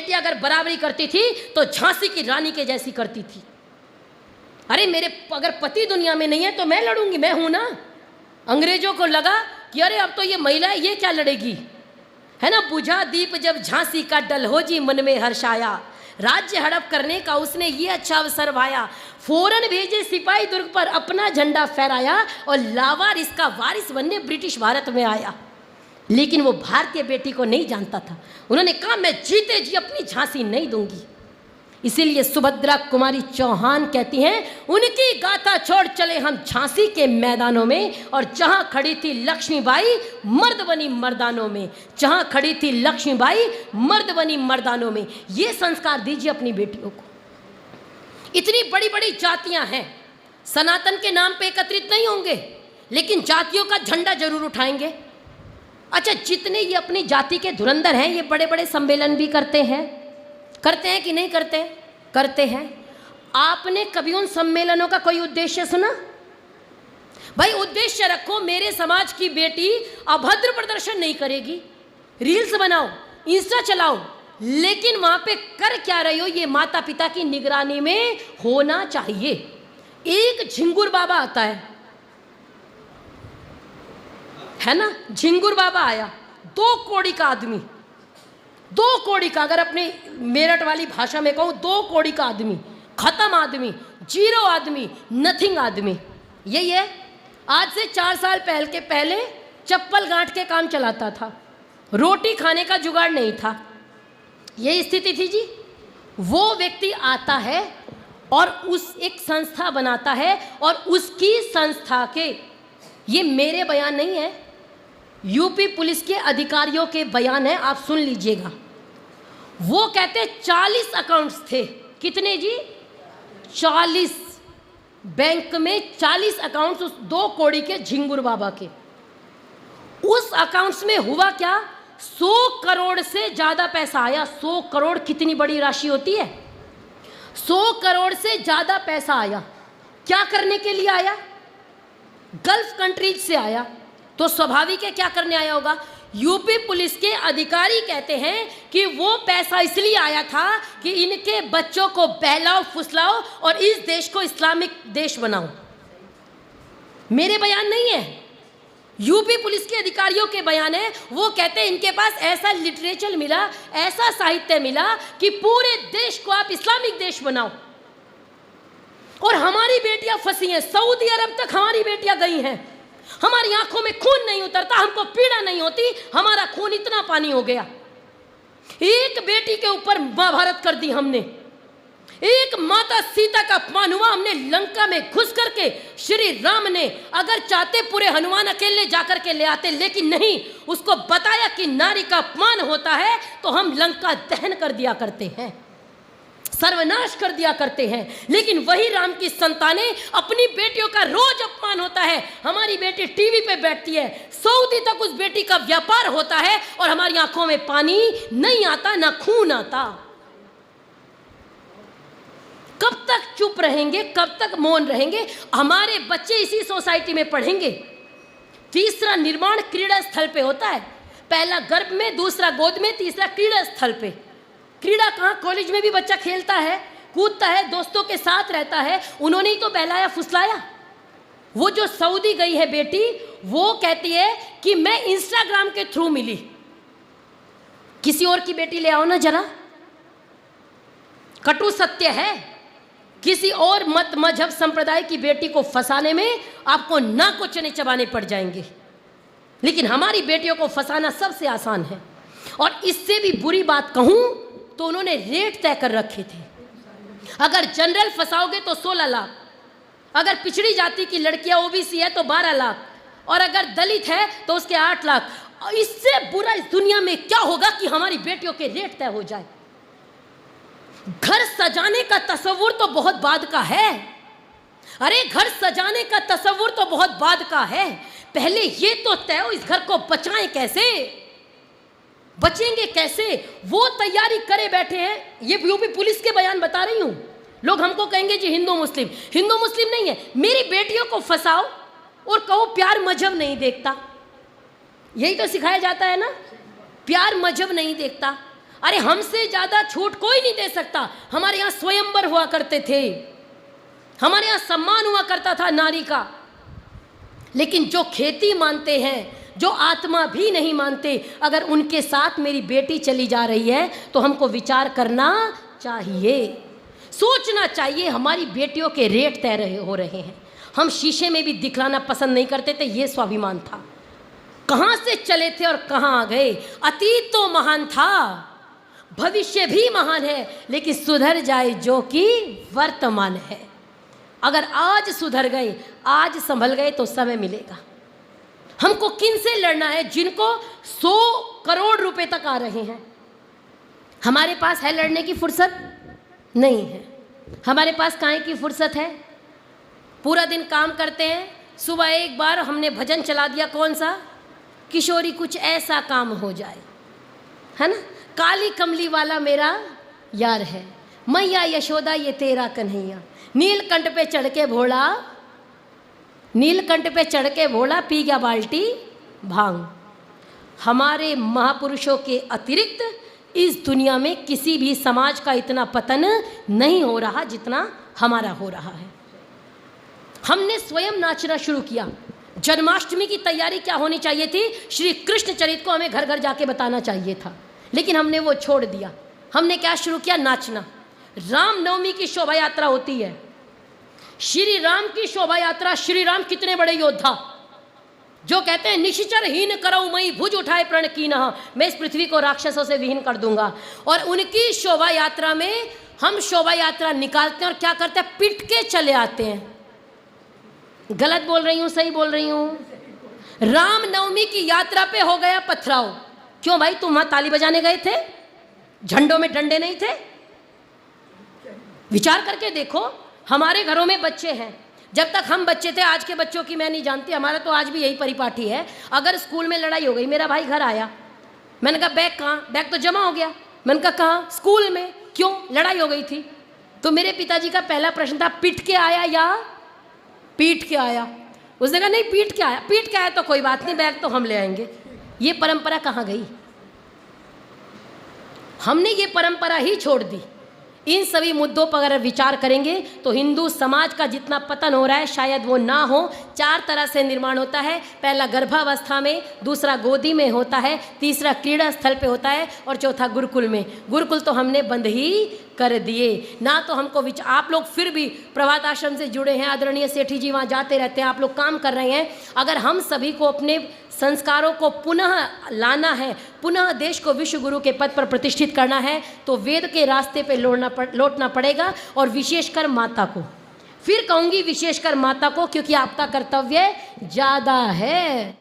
बेटियां अगर बराबरी करती थी तो झांसी की रानी के जैसी करती थी। अरे मेरे अगर पति दुनिया में नहीं है तो मैं लड़ूंगी, मैं हूं ना। अंग्रेजों को लगा कि अरे अब तो ये महिला है, ये क्या लड़ेगी, है ना। बुझा दीप जब झांसी का डलहौजी मन में हर्ष आया, राज्य हड़प करने का उसने ये अच्छा अवसर पाया। फौरन भेजे सिपाही दुर्ग पर अपना झंडा फहराया और लावार इसका वारिस बनने ब्रिटिश भारत में आया। लेकिन वो भारतीय बेटी को नहीं जानता था। उन्होंने कहा मैं जीते जी अपनी झांसी नहीं दूंगी। इसीलिए सुभद्रा कुमारी चौहान कहती हैं, उनकी गाथा छोड़ चले हम झांसी के मैदानों में, और जहां खड़ी थी लक्ष्मीबाई मर्द बनी मर्दानों में, जहां खड़ी थी लक्ष्मीबाई मर्द बनी मर्दानों में। ये संस्कार दीजिए अपनी बेटियों को। इतनी बड़ी बड़ी जातियां हैं, सनातन के नाम पे एकत्रित नहीं होंगे, लेकिन जातियों का झंडा जरूर उठाएंगे। अच्छा, जितने ये अपनी जाति के धुरंधर हैं, ये बड़े बड़े सम्मेलन भी करते हैं कि नहीं करते? करते हैं। आपने कभी उन सम्मेलनों का कोई उद्देश्य सुना? भाई उद्देश्य रखो, मेरे समाज की बेटी अभद्र प्रदर्शन नहीं करेगी। रील्स बनाओ, इंस्टा चलाओ, लेकिन वहां पे कर क्या रही हो ये माता पिता की निगरानी में होना चाहिए। एक झिंगुर बाबा आता है ना, झिंगुर बाबा आया, 2 कौड़ी का आदमी, 2 कौड़ी का, अगर अपने मेरठ वाली भाषा में कहूँ 2 कौड़ी का आदमी, खत्म आदमी, जीरो आदमी, नथिंग आदमी। यही है। आज से 4 साल पहले चप्पल गांठ के काम चलाता था, रोटी खाने का जुगाड़ नहीं था। यही स्थिति थी जी। वो व्यक्ति आता है और उस एक संस्था बनाता है, और उसकी संस्था के, ये मेरे बयान नहीं है, यूपी पुलिस के अधिकारियों के बयान है, आप सुन लीजिएगा। वो कहते 40 अकाउंट्स थे। कितने जी? 40। बैंक में 40 अकाउंट्स उस 2 कौड़ी के झिंगुर बाबा के। उस अकाउंट्स में हुआ क्या, 100 करोड़ से ज्यादा पैसा आया। 100 करोड़ कितनी बड़ी राशि होती है? 100 करोड़ से ज्यादा पैसा आया। क्या करने के लिए आया? गल्फ कंट्रीज से आया। तो स्वाभाविक है क्या करने आया होगा। यूपी पुलिस के अधिकारी कहते हैं कि वो पैसा इसलिए आया था कि इनके बच्चों को बहलाओ फुसलाओ और इस देश को इस्लामिक देश बनाओ। मेरे बयान नहीं है, यूपी पुलिस के अधिकारियों के बयान है। वो कहते हैं इनके पास ऐसा लिटरेचर मिला, ऐसा साहित्य मिला कि पूरे देश को आप इस्लामिक देश बनाओ। और हमारी बेटियां फंसी हैं, सऊदी अरब तक हमारी बेटियां गई हैं। हमारी आंखों में खून नहीं उतरता, हमको पीड़ा नहीं होती, हमारा खून इतना पानी हो गया। एक बेटी के ऊपर महाभारत कर दी हमने। एक माता सीता का अपमान हुआ, हमने लंका में घुस करके। श्री राम ने अगर चाहते पूरे हनुमान अकेले जाकर के ले आते, लेकिन नहीं, उसको बताया कि नारी का अपमान होता है तो हम लंका दहन कर दिया करते हैं, सर्वनाश कर दिया करते हैं। लेकिन वही राम की संतानें, अपनी बेटियों का रोज अपमान होता है। हमारी बेटी टीवी पे बैठती है, सऊदी तक उस बेटी का व्यापार होता है, और हमारी आंखों में पानी नहीं आता, ना खून आता। कब तक चुप रहेंगे, कब तक मौन रहेंगे? हमारे बच्चे इसी सोसाइटी में पढ़ेंगे। तीसरा निर्माण क्रीड़ा स्थल पे होता है। पहला गर्भ में, दूसरा गोद में, तीसरा क्रीड़ा स्थल पे। क्रीड़ा कहाँ? कॉलेज में भी बच्चा खेलता है, कूदता है, दोस्तों के साथ रहता है। उन्होंने ही तो बहलाया फुसलाया। वो जो सऊदी गई है बेटी, वो कहती है कि मैं इंस्टाग्राम के थ्रू मिली। किसी और की बेटी ले आओ ना जरा। कटु सत्य है, किसी और मत मजहब संप्रदाय की बेटी को फंसाने में आपको ना कुचने चबाने पड़ जाएंगे, लेकिन हमारी बेटियों को फंसाना सबसे आसान है। और इससे भी बुरी बात कहूं तो उन्होंने रेट तय कर रखे थे। अगर जनरल फंसाओगे तो 16 लाख, अगर पिछड़ी जाति की लड़कियां ओबीसी है तो 12 लाख, और अगर दलित है तो उसके 8 लाख। इससे बुरा इस दुनिया में क्या होगा कि हमारी बेटियों के रेट तय हो जाए। घर सजाने का तस्वुर तो बहुत बाद का है। अरे घर सजाने का तस्वुर तो बहुत बाद का है। पहले ये तो तय हो इस घर को बचाएं कैसे, बचेंगे कैसे, वो तैयारी करे बैठे हैं। ये यूपी पुलिस के बयान बता रही हूं। लोग हमको कहेंगे जी हिंदू मुस्लिम, हिंदू मुस्लिम नहीं है। मेरी बेटियों को फंसाओ और कहो प्यार मजहब नहीं देखता। यही तो सिखाया जाता है ना, प्यार मजहब नहीं देखता। अरे हमसे ज्यादा छूट कोई नहीं दे सकता। हमारे यहाँ स्वयंवर हुआ करते थे, हमारे यहाँ सम्मान हुआ करता था नारी का। लेकिन जो खेती मानते हैं, जो आत्मा भी नहीं मानते, अगर उनके साथ मेरी बेटी चली जा रही है तो हमको विचार करना चाहिए, सोचना चाहिए। हमारी बेटियों के रेट तय हो रहे हैं। हम शीशे में भी दिखलाना पसंद नहीं करते थे, ये स्वाभिमान था। कहाँ से चले थे और कहाँ आ गए। अतीत तो महान था, भविष्य भी महान है, लेकिन सुधर जाए जो कि वर्तमान है। अगर आज सुधर गए, आज संभल गए तो समय मिलेगा। हमको किन से लड़ना है? जिनको 100 करोड़ रुपए तक आ रहे हैं। हमारे पास है लड़ने की फुर्सत? नहीं है। हमारे पास काहे की फुर्सत है? पूरा दिन काम करते हैं, सुबह एक बार हमने भजन चला दिया, कौन सा? किशोरी कुछ ऐसा काम हो जाए, है ना। काली कमली वाला मेरा यार है, मैया यशोदा ये तेरा कन्हैया। नीलकंठ पे चढ़ के भोला, नीलकंठ पे चढ़ के भोला पी गया बाल्टी भांग। हमारे महापुरुषों के अतिरिक्त इस दुनिया में किसी भी समाज का इतना पतन नहीं हो रहा जितना हमारा हो रहा है। हमने स्वयं नाचना शुरू किया। जन्माष्टमी की तैयारी क्या होनी चाहिए थी? श्री कृष्ण चरित को हमें घर घर जाके बताना चाहिए था, लेकिन हमने वो छोड़ दिया। हमने क्या शुरू किया? नाचना। रामनवमी की शोभा यात्रा होती है, श्री राम की शोभा यात्रा। श्री राम कितने बड़े योद्धा, जो कहते हैं निश्चर हीन करऊ मई भुज उठाए प्रण कीनहा, मैं इस पृथ्वी को राक्षसों से विहीन कर दूंगा। और उनकी शोभा यात्रा में हम शोभा यात्रा निकालते हैं और क्या करते हैं? पिट के चले आते हैं। गलत बोल रही हूँ, सही बोल रही हूँ? रामनवमी की यात्रा पे हो गया पथराव। क्यों भाई? तुम वहां ताली बजाने गए थे, झंडों में डंडे नहीं थे? विचार करके देखो। हमारे घरों में बच्चे हैं, जब तक हम बच्चे थे, आज के बच्चों की मैं नहीं जानती, हमारा तो आज भी यही परिपाटी है। अगर स्कूल में लड़ाई हो गई, मेरा भाई घर आया, मैंने कहा बैग कहाँ? बैग तो जमा हो गया। मैंने कहा कहाँ? स्कूल में। क्यों? लड़ाई हो गई थी। तो मेरे पिताजी का पहला प्रश्न था, पिट के आया या पीट के आया? उसने कहा नहीं, पीट के आया। पीट के आया तो कोई बात नहीं, बैग तो हम ले आएंगे। ये परंपरा कहाँ गई? हमने ये परंपरा ही छोड़ दी। इन सभी मुद्दों पर अगर विचार करेंगे तो हिंदू समाज का जितना पतन हो रहा है शायद वो ना हो। 4 तरह से निर्माण होता है। पहला गर्भावस्था में, दूसरा गोदी में होता है, तीसरा क्रीड़ा स्थल पे होता है, और चौथा गुरुकुल में। गुरुकुल तो हमने बंद ही कर दिए ना। तो हमको आप लोग फिर भी प्रभात आश्रम से जुड़े हैं, आदरणीय सेठी जी वहाँ जाते रहते हैं, आप लोग काम कर रहे हैं। अगर हम सभी को अपने संस्कारों को पुनः लाना है, पुनः देश को विश्व गुरु के पद पर प्रतिष्ठित करना है, तो वेद के रास्ते पे लौटना पड़ेगा। और विशेषकर माता को, फिर कहूँगी विशेषकर माता को, क्योंकि आपका कर्तव्य ज़्यादा है।